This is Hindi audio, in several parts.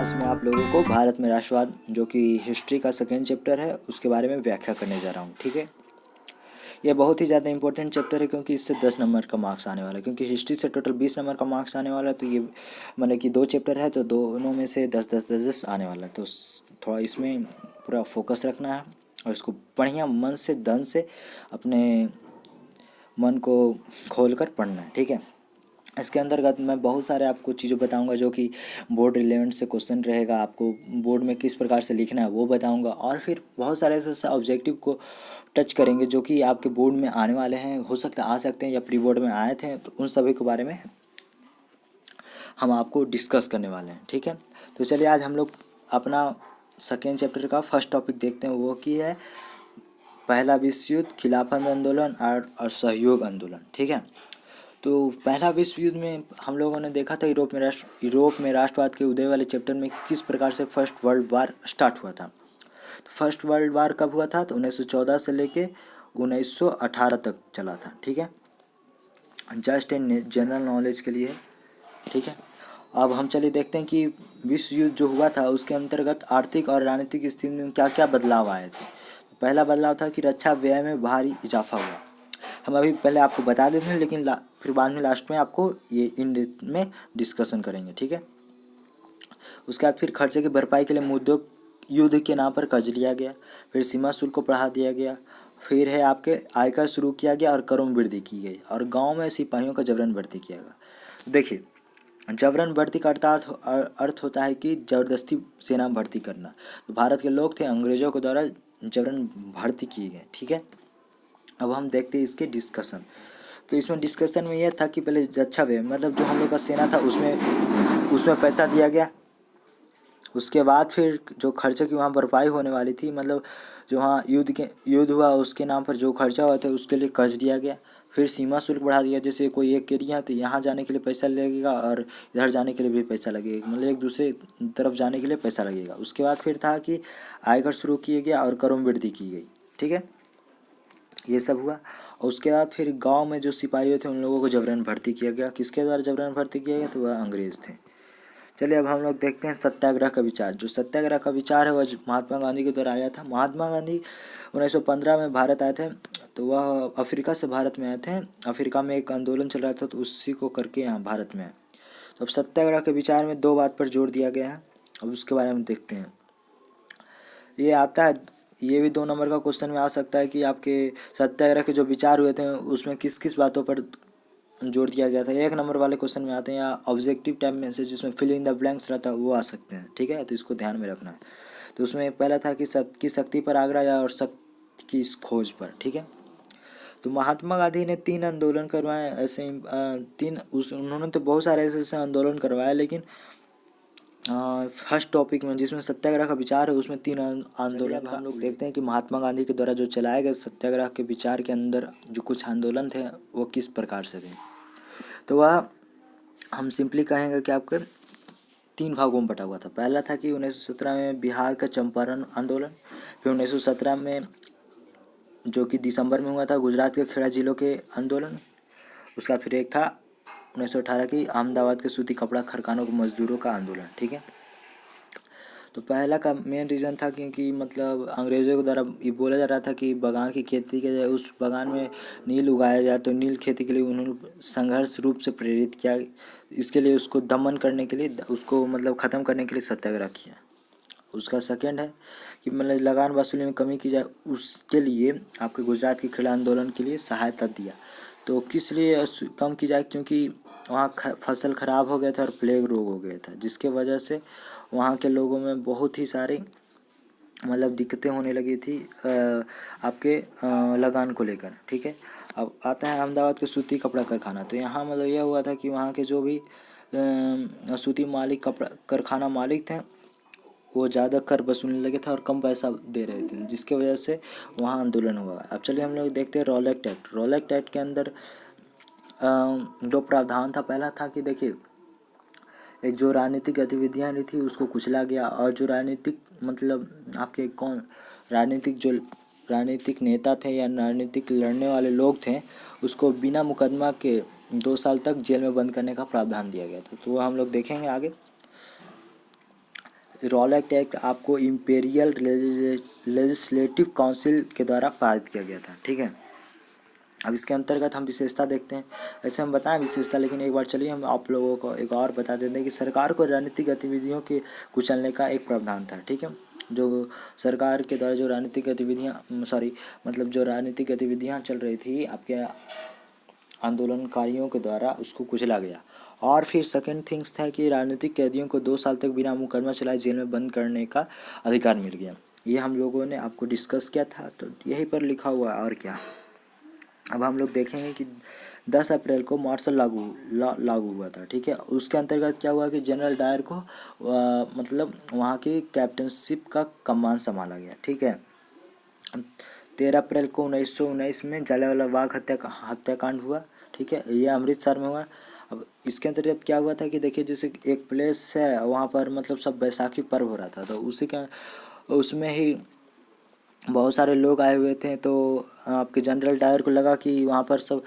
आज मैं आप लोगों को भारत में राष्ट्रवाद जो कि हिस्ट्री का सेकेंड चैप्टर है उसके बारे में व्याख्या करने जा रहा हूँ। ठीक है, यह बहुत ही ज़्यादा इंपॉर्टेंट चैप्टर है क्योंकि इससे 10 नंबर का मार्क्स आने वाला है। क्योंकि हिस्ट्री से टोटल 20 नंबर का मार्क्स आने वाला है, तो ये मतलब कि 2 चैप्टर है तो दोनों में से 10-10 आने वाला है। तो थोड़ा इसमें पूरा फोकस रखना है और इसको बढ़िया मन से धन से अपने मन को खोल कर पढ़ना है। ठीक है, इसके अंतर्गत मैं बहुत सारे आपको चीज़ें बताऊंगा जो कि बोर्ड रिलेवेंट से क्वेश्चन रहेगा, आपको बोर्ड में किस प्रकार से लिखना है वो बताऊंगा। और फिर बहुत सारे ऐसे ऑब्जेक्टिव को टच करेंगे जो कि आपके बोर्ड में आने वाले हैं, हो सकता है आ सकते हैं या प्री बोर्ड में आए थे, तो उन सभी के बारे में हम आपको डिस्कस करने वाले हैं। ठीक है, तो चलिए आज हम लोग अपना सेकेंड चैप्टर का फर्स्ट टॉपिक देखते हैं, वो की है पहला विश्व युद्ध, खिलाफत आंदोलन और सहयोग आंदोलन। ठीक है, तो पहला विश्व युद्ध में हम लोगों ने देखा था यूरोप में राष्ट्रवाद के उदय वाले चैप्टर में किस प्रकार से फर्स्ट वर्ल्ड वार स्टार्ट हुआ था। तो फर्स्ट वर्ल्ड वार कब हुआ था, तो 1914 से लेके 1918 तक चला था। ठीक है, जस्ट इन जनरल नॉलेज के लिए। ठीक है, अब हम चलिए देखते हैं कि विश्व युद्ध जो हुआ था उसके अंतर्गत आर्थिक और राजनीतिक स्थिति में क्या क्या बदलाव आए थे। तो पहला बदलाव था कि रक्षा व्यय में भारी इजाफा हुआ। हम अभी पहले आपको बता देते हैं, लेकिन फिर बाद में लास्ट में आपको ये इन डेप्थ में डिस्कशन करेंगे। ठीक है, उसके बाद फिर खर्चे की भरपाई के लिए मुद्दों युद्ध के नाम पर कर्ज लिया गया, फिर सीमा शुल्क को बढ़ा दिया गया, फिर है आपके आयकर शुरू किया गया और करों में वृद्धि की गई, और गांव में सिपाहियों का जबरन भर्ती किया गया। देखिए, जबरन भर्ती का अर्थ होता है कि जबरदस्ती सेना में भर्ती करना। तो भारत के लोग थे, अंग्रेजों के द्वारा जबरन भर्ती किए गए। ठीक है, अब हम देखते हैं इसके डिस्कशन। तो इसमें डिस्कशन में यह था कि पहले रक्षा व्यय मतलब जो हम लोग का सेना था उसमें पैसा दिया गया। उसके बाद फिर जो खर्चे की वहाँ भरपाई होने वाली थी, मतलब जो वहाँ युद्ध हुआ उसके नाम पर जो खर्चा हुआ था उसके लिए कर्ज दिया गया। फिर सीमा शुल्क बढ़ा दिया, जैसे कोई एक एरिया तो यहाँ जाने के लिए पैसा लगेगा और इधर जाने के लिए भी पैसा लगेगा, मतलब एक दूसरे तरफ जाने के लिए पैसा लगेगा। उसके बाद फिर था कि आयकर शुरू किया गया और करों में वृद्धि की गई। ठीक है, ये सब हुआ। और उसके बाद फिर गांव में जो सिपाही थे उन लोगों को जबरन भर्ती किया गया। किसके द्वारा जबरन भर्ती किया गया, तो वह अंग्रेज थे। चलिए अब हम लोग देखते हैं सत्याग्रह का विचार। जो सत्याग्रह का विचार है वह महात्मा गांधी के द्वारा आया था। महात्मा गांधी 1915 में भारत आए थे, तो वह अफ्रीका से भारत में आए थे। अफ्रीका में एक आंदोलन चल रहा था तो उसी को करके यहाँ भारत में आए। तो अब सत्याग्रह के विचार में 2 बात पर जोर दिया गया है, अब उसके बारे में देखते हैं। ये आता है, ये भी 2 नंबर का क्वेश्चन में आ सकता है कि आपके सत्याग्रह के जो विचार हुए थे उसमें किस किस बातों पर जोड़ दिया गया था। 1 नंबर वाले क्वेश्चन में आते हैं, या ऑब्जेक्टिव टाइप में से जिसमें फिल इन द ब्लैंक्स रहता है वो आ सकते हैं। ठीक है, तो इसको ध्यान में रखना है। तो उसमें पहला था कि सत्य की शक्ति पर आग्रह या और सत्य की इस खोज पर। ठीक है, तो महात्मा गांधी ने 3 आंदोलन करवाए ऐसे उन्होंने तो बहुत सारे ऐसे आंदोलन करवाए, लेकिन फर्स्ट टॉपिक में जिसमें सत्याग्रह का विचार है उसमें 3 आंदोलन हम लोग देखते हैं कि महात्मा गांधी के द्वारा जो चलाए गए सत्याग्रह के विचार के अंदर जो कुछ आंदोलन थे वो किस प्रकार से थे। तो वह हम सिंपली कहेंगे कि आपके 3 भागों में बटा हुआ था। पहला था कि 1917 में बिहार का चंपारण आंदोलन, फिर 1917 में जो कि दिसंबर में हुआ था गुजरात के खेड़ा जिलों के आंदोलन। उसका फिर एक था 1918 की अहमदाबाद के सूती कपड़ा कारखानों के मजदूरों का आंदोलन। ठीक है, तो पहला का मेन रीज़न था क्योंकि मतलब अंग्रेज़ों के द्वारा ये बोला जा रहा था कि बागान की खेती की जाए, उस बागान में नील उगाया जाए, तो नील खेती के लिए उन्होंने संघर्ष रूप से प्रेरित किया। इसके लिए उसको दमन करने के लिए, उसको मतलब ख़त्म करने के लिए सत्याग्रह किया। उसका सेकंड है कि मतलब लगान वसूली में कमी की जाए, उसके लिए आपके गुजरात के खेड़ा आंदोलन के लिए सहायता दिया। तो किस लिए कम की जाए, क्योंकि वहाँ फसल ख़राब हो गया था और प्लेग रोग हो गया था, जिसके वजह से वहाँ के लोगों में बहुत ही सारी मतलब दिक्कतें होने लगी थी आपके लगान को लेकर। ठीक है, अब आता है अहमदाबाद के सूती कपड़ा कारखाना। तो यहाँ मतलब यह हुआ था कि वहाँ के जो भी सूती मालिक कपड़ा कारखाना मालिक थे वो ज़्यादा कर वसूलने लगे थे और कम पैसा दे रहे थे, जिसके वजह से वहाँ आंदोलन हुआ। अब चलिए हम लोग देखते हैं रॉलेट एक्ट। रॉलेट एक्ट के अंदर जो प्रावधान था, पहला था कि देखिए एक जो राजनीतिक गतिविधियाँ नहीं थी उसको कुचला गया, और जो राजनीतिक मतलब आपके राजनीतिक नेता थे या राजनीतिक लड़ने वाले लोग थे उसको बिना मुकदमा के 2 साल तक जेल में बंद करने का प्रावधान दिया गया था। तो वो हम लोग देखेंगे आगे। रॉलेट एक्ट आपको इम्पेरियल लेजिस्लेटिव काउंसिल के द्वारा पारित किया गया था। ठीक है, अब इसके अंतर्गत हम विशेषता देखते हैं। ऐसे हम बताएं विशेषता, लेकिन एक बार चलिए हम आप लोगों को एक और बता देते हैं कि सरकार को राजनीतिक गतिविधियों के कुचलने का एक प्रावधान था। ठीक है, जो सरकार के द्वारा जो राजनीतिक गतिविधियाँ मतलब जो राजनीतिक गतिविधियाँ चल रही थी आपके आंदोलनकारियों के द्वारा, उसको कुचला गया। और फिर सेकंड थिंग्स था कि राजनीतिक कैदियों को 2 साल तक बिना मुकदमा चलाए जेल में बंद करने का अधिकार मिल गया। ये हम लोगों ने आपको डिस्कस किया था, तो यहीं पर लिखा हुआ है और क्या। अब हम लोग देखेंगे कि 10 अप्रैल को मार्शल लागू हुआ था। ठीक है, उसके अंतर्गत क्या हुआ कि जनरल डायर को मतलब वहाँ की कैप्टनशिप का कमान संभाला गया। ठीक है, 13 अप्रैल को 1919 में जलियांवाला बाग हत्याकांड हुआ। ठीक है, ये अमृतसर में हुआ। अब इसके अंतर्गत क्या हुआ था कि देखिए, जैसे एक प्लेस है वहाँ पर मतलब सब बैसाखी पर्व हो रहा था, तो उसी का उसमें ही बहुत सारे लोग आए हुए थे। तो आपके जनरल डायर को लगा कि वहाँ पर सब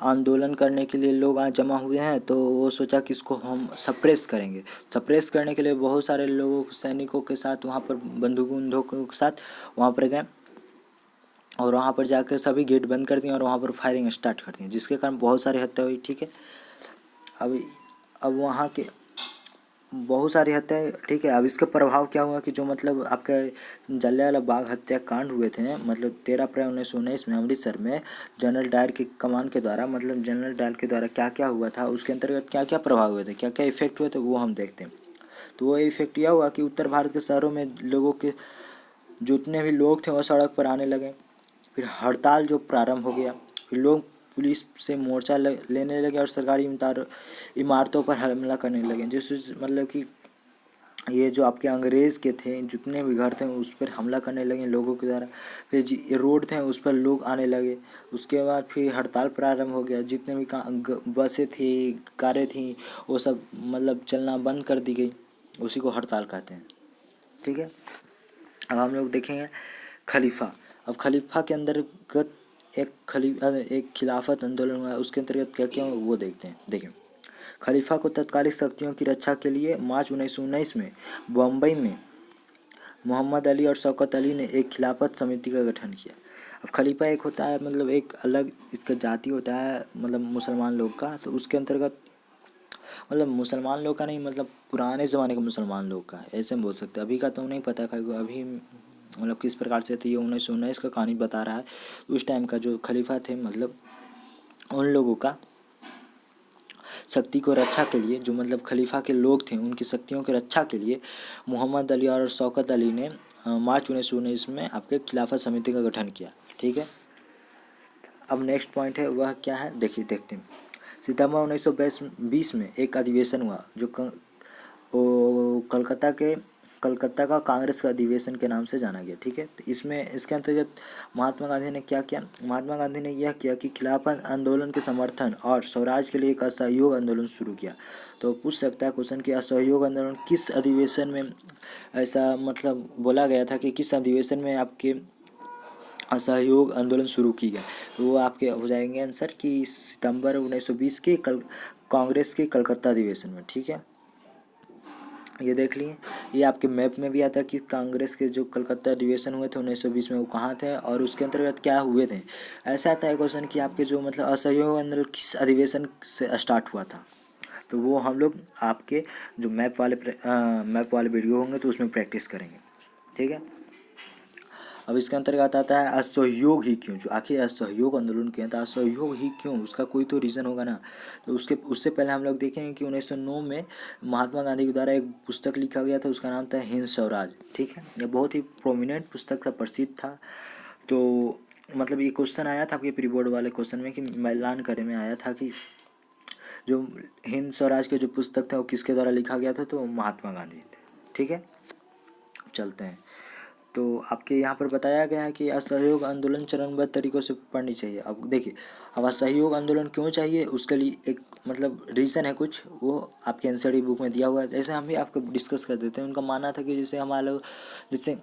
आंदोलन करने के लिए लोग आज जमा हुए हैं, तो वो सोचा कि इसको हम सप्रेस करेंगे। सप्रेस करने के लिए बहुत सारे लोगों सैनिकों के साथ वहाँ पर बंदूकों के साथ वहाँ पर गए, और वहाँ पर जाकर सभी गेट बंद कर दिए और वहाँ पर फायरिंग स्टार्ट कर दी, जिसके कारण बहुत सारी हत्या हुई। ठीक है, अब वहाँ के बहुत सारी हत्याएं। ठीक है, अब इसका प्रभाव क्या हुआ कि जो मतलब आपके जलियांवाला बाग हत्याकांड हुए थे, मतलब 13 अप्रैल 1919 में अमृतसर में जनरल डायर की कमान के द्वारा, मतलब जनरल डायर के द्वारा क्या क्या हुआ था, उसके अंतर्गत क्या क्या प्रभाव हुए थे, क्या क्या इफेक्ट हुए थे, वो हम देखते हैं। तो वो इफेक्ट यह हुआ कि उत्तर भारत के शहरों में लोगों के जितने भी लोग थे वह सड़क पर आने लगे। फिर हड़ताल जो प्रारंभ हो गया, फिर लोग पुलिस से मोर्चा लेने लगे और सरकारी इमारतों पर हमला करने लगे, जिस मतलब कि ये जो आपके अंग्रेज़ के थे जितने भी घर थे उस पर हमला करने लगे लोगों के द्वारा। फिर ये रोड थे उस पर लोग आने लगे। उसके बाद फिर हड़ताल प्रारंभ हो गया, जितने भी बसें थी, कारें थी, वो सब मतलब चलना बंद कर दी गई। उसी को हड़ताल कहते हैं। ठीक है, अब हम लोग देखेंगे खलीफा। अब खलीफा के अंतर्गत एक खिलाफत आंदोलन हुआ, उसके अंतर्गत क्या क्या हुआ वो देखते हैं। देखिए, खलीफा को तत्कालिक शक्तियों की रक्षा के लिए मार्च 1919 में बम्बई में मोहम्मद अली और शौकत अली ने एक खिलाफत समिति का गठन किया। अब खलीफा एक होता है मतलब एक अलग इसका जाति होता है, मतलब मुसलमान लोग का, तो उसके अंतर्गत मतलब मुसलमान लोग का नहीं, मतलब पुराने ज़माने के मुसलमान लोग का है, ऐसे हम बोल सकते हैं। अभी का तो नहीं पता है, अभी मतलब किस प्रकार से थे, ये 1919 का कहानी बता रहा है। उस टाइम का जो खलीफा थे, मतलब उन लोगों का शक्ति को रक्षा के लिए, जो मतलब खलीफा के लोग थे उनकी शक्तियों की रक्षा के लिए मोहम्मद अली और शौकत अली ने मार्च 1919 में आपके खिलाफत समिति का गठन किया। ठीक है, अब नेक्स्ट पॉइंट है वह क्या है, देखिए देखते हैं। सितंबर 1920 में एक अधिवेशन हुआ जो कलकत्ता का कांग्रेस का अधिवेशन के नाम से जाना गया। ठीक है, तो इसमें इसके अंतर्गत महात्मा गांधी ने क्या किया, महात्मा गांधी ने यह किया कि खिलाफत आंदोलन के समर्थन और स्वराज के लिए एक असहयोग आंदोलन शुरू किया। तो पूछ सकता है क्वेश्चन कि असहयोग आंदोलन किस अधिवेशन में ऐसा मतलब बोला गया था कि किस अधिवेशन में आपके असहयोग आंदोलन शुरू की गई, वो आपके हो जाएंगे आंसर कि सितंबर 1920 के कांग्रेस के कलकत्ता अधिवेशन में। ठीक है, ये देख लिए, ये आपके मैप में भी आता है कि कांग्रेस के जो कलकत्ता अधिवेशन हुए थे 1920 में वो कहाँ थे और उसके अंतर्गत क्या हुए थे। ऐसा आता है क्वेश्चन कि आपके जो मतलब असहयोग आंदोलन किस अधिवेशन से स्टार्ट हुआ था, तो वो हम लोग आपके जो मैप वाले वीडियो होंगे तो उसमें प्रैक्टिस करेंगे। ठीक है, अब इसके अंतर्गत आता है असहयोग ही क्यों, जो आखिर असहयोग आंदोलन क्या था, असहयोग ही क्यों, उसका कोई तो रीज़न होगा ना। तो उससे पहले हम लोग देखेंगे कि 1909 में महात्मा गांधी के द्वारा एक पुस्तक लिखा गया था, उसका नाम था हिंद स्वराज। ठीक है, ये बहुत ही प्रोमिनेंट पुस्तक था, प्रसिद्ध था। तो मतलब ये क्वेश्चन आया था आपके प्री बोर्ड वाले क्वेश्चन में कि मैलान करे में आया था कि जो हिंद स्वराज के जो पुस्तक था वो किसके द्वारा लिखा गया था, तो महात्मा गांधी थे। ठीक है, चलते हैं। तो आपके यहाँ पर बताया गया है कि असहयोग आंदोलन चरणबद्ध तरीकों से पढ़नी चाहिए। अब देखिए, अब असहयोग आंदोलन क्यों चाहिए उसके लिए एक मतलब रीज़न है कुछ, वो आपके एनसीईआरटी बुक में दिया हुआ है। जैसे हम भी आपको डिस्कस कर देते हैं। उनका मानना था कि जैसे हमारे लोग जैसे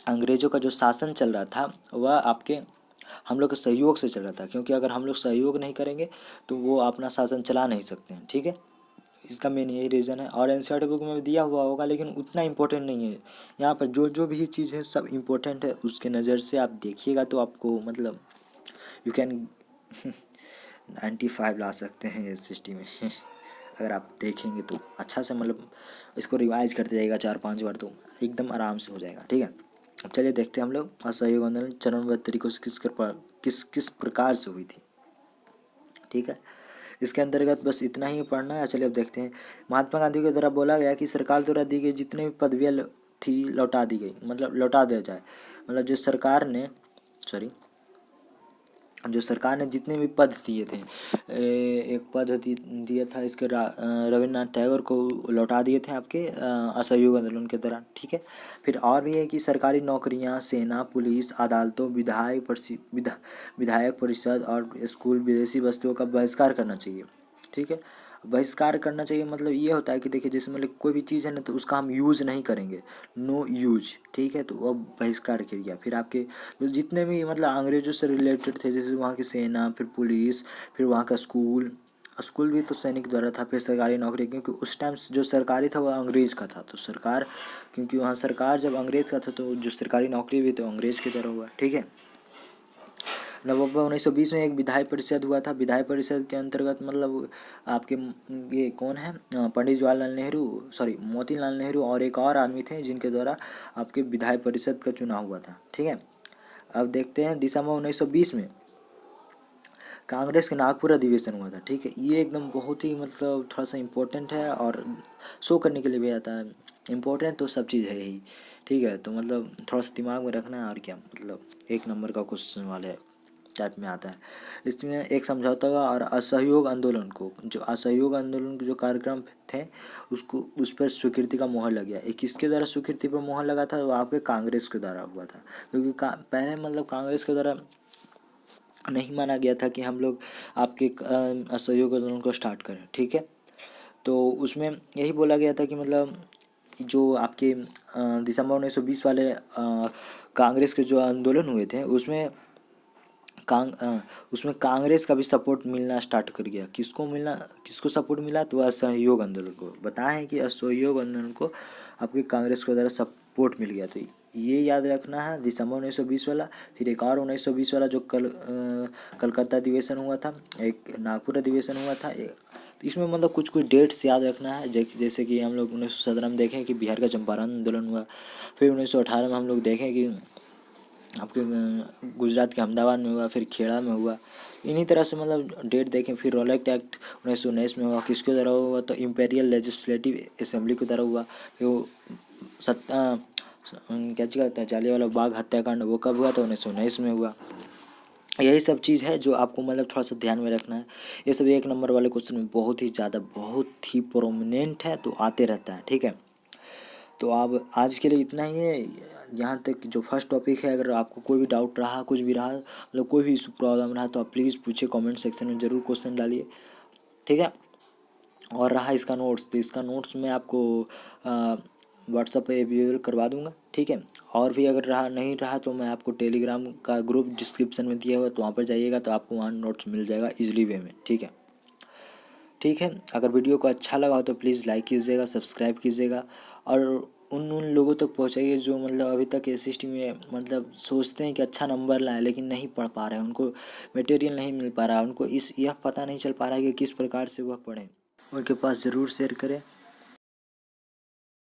अंग्रेज़ों का जो शासन चल रहा था वह आपके हम लोग के सहयोग से चल रहा था, क्योंकि अगर हम लोग सहयोग नहीं करेंगे तो वो अपना शासन चला नहीं सकते हैं। ठीक है, इसका मेन यही रीज़न है। और एनसीईआरटी बुक में दिया हुआ होगा लेकिन उतना इम्पोर्टेंट नहीं है। यहाँ पर जो जो भी चीज़ है सब इम्पोर्टेंट है, उसके नज़र से आप देखिएगा तो आपको मतलब यू कैन 95 ला सकते हैं इस सिस्टम में अगर आप देखेंगे तो अच्छा से मतलब इसको रिवाइज करते जाइएगा 4-5 बार तो एकदम आराम से हो जाएगा। ठीक है, अब चलिए देखते हैं हम लोग असहयोग आंदोलन चरणबद्ध तरीकों से किस प्रकार से हुई थी। ठीक है, इसके अंतर्गत बस इतना ही पढ़ना है। चलिए अब देखते हैं। महात्मा गांधी के द्वारा बोला गया कि सरकार द्वारा दी गई जितने भी पदवियाँ थी लौटा दी गई, मतलब लौटा दिया जाए। मतलब जो सरकार ने जितने भी पद दिए थे, एक पद दिया था इसके रविन्द्रनाथ टैगोर को लौटा दिए थे आपके असहयोग आंदोलन के दौरान। ठीक है, फिर और भी है कि सरकारी नौकरियां, सेना, पुलिस, अदालतों, विधायक परिषद और स्कूल विदेशी वस्तुओं का बहिष्कार करना चाहिए। ठीक है, बहिष्कार करना चाहिए मतलब ये होता है कि देखिए जैसे मतलब कोई भी चीज़ है ना तो उसका हम यूज़ नहीं करेंगे, नो यूज। ठीक है, तो वो बहिष्कार किया। फिर आपके जो जितने भी मतलब अंग्रेजों से रिलेटेड थे, जैसे वहाँ की सेना, फिर पुलिस, फिर वहाँ का स्कूल भी तो सैनिक द्वारा था, फिर सरकारी नौकरी, क्योंकि उस टाइम जो सरकारी था वो अंग्रेज़ का था। तो सरकार, क्योंकि वहाँ सरकार जब अंग्रेज़ का था तो जो सरकारी नौकरी भी तो अंग्रेज़ की तरह हुआ। ठीक है, नवंबर 1920 में एक विधायक परिषद हुआ था। विधायक परिषद के अंतर्गत मतलब आपके ये कौन है, पंडित जवाहरलाल नेहरू, मोतीलाल नेहरू और एक और आदमी थे जिनके द्वारा आपके विधायक परिषद का चुनाव हुआ था। ठीक है, अब देखते हैं दिसंबर 1920 में कांग्रेस का नागपुर अधिवेशन हुआ था। ठीक है, ये एकदम बहुत ही मतलब थोड़ा सा इम्पोर्टेंट है और शो करने के लिए भी आता है। इम्पोर्टेंट तो सब चीज़ है ही। ठीक है, तो मतलब थोड़ा सा दिमाग में रखना है और क्या, मतलब 1 नंबर का क्वेश्चन वाले टाइप में आता है। इसमें एक समझौता और असहयोग आंदोलन के जो कार्यक्रम थे उसको उस पर स्वीकृति का मोहर लग गया। एक किसके द्वारा स्वीकृति पर मोहर लगा था, वो आपके कांग्रेस के द्वारा हुआ था। क्योंकि पहले मतलब कांग्रेस के द्वारा नहीं माना गया था कि हम लोग आपके असहयोग आंदोलन को स्टार्ट करें। ठीक है, तो उसमें यही बोला गया था कि मतलब जो आपके दिसंबर 1920 वाले कांग्रेस के जो आंदोलन हुए थे उसमें कांग्रेस का भी सपोर्ट मिलना स्टार्ट कर गया। किसको सपोर्ट मिला, तो असहयोग आंदोलन को। बताएं कि असहयोग आंदोलन को आपके कांग्रेस के द्वारा सपोर्ट मिल गया। तो ये याद रखना है दिसंबर 1920 वाला। फिर एक और 1920 वाला जो कलकत्ता अधिवेशन हुआ था, एक नागपुर अधिवेशन हुआ था। तो इसमें मतलब कुछ कुछ डेट्स याद रखना है, जैसे कि हम लोग 1917 में देखें कि बिहार का चंपारण आंदोलन हुआ। फिर 1918 में हम लोग देखें कि आपके गुजरात के अहमदाबाद में हुआ, फिर खेड़ा में हुआ। इन्हीं तरह से मतलब डेट देखें। फिर रोलेक्ट एक्ट 1919 में हुआ, किसके द्वारा हुआ, तो इम्पेरियल लेजिस्लेटिव असेंबली के द्वारा हुआ। फिर वो क्या चीज़ कहते हैं, जालियांवाला बाग हत्याकांड, वो कब हुआ, तो 1919 में हुआ। यही सब चीज़ है जो आपको मतलब थोड़ा सा ध्यान में रखना है। ये सब 1 नंबर वाले क्वेश्चन में बहुत ही प्रोमिनेंट है, तो आते रहता है। ठीक है, तो अब आज के लिए इतना ही है। यहाँ तक जो फर्स्ट टॉपिक है, अगर आपको कोई भी डाउट रहा, कुछ भी रहा, मतलब कोई भी इशू प्रॉब्लम रहा, तो आप प्लीज़ पूछिए, कमेंट सेक्शन में ज़रूर क्वेश्चन डालिए। ठीक है, और रहा इसका नोट्स, तो इसका नोट्स मैं आपको व्हाट्सएप पे अवेलेबल करवा दूंगा। ठीक है, और भी अगर नहीं रहा तो मैं आपको टेलीग्राम का ग्रुप डिस्क्रिप्शन में दिया हुआ, तो वहाँ पर जाइएगा तो आपको वहाँ नोट्स मिल जाएगा ईजिली वे में। ठीक है, अगर वीडियो को अच्छा लगा हो तो प्लीज़ लाइक कीजिएगा, सब्सक्राइब कीजिएगा, और उन लोगों तक पहुंचाइए जो मतलब अभी तक एसएसटी में मतलब सोचते हैं कि अच्छा नंबर लाएं लेकिन नहीं पढ़ पा रहे हैं, उनको मटेरियल नहीं मिल पा रहा है, उनको यह पता नहीं चल पा रहा है कि किस प्रकार से वह पढ़ें। उनके पास ज़रूर शेयर करें।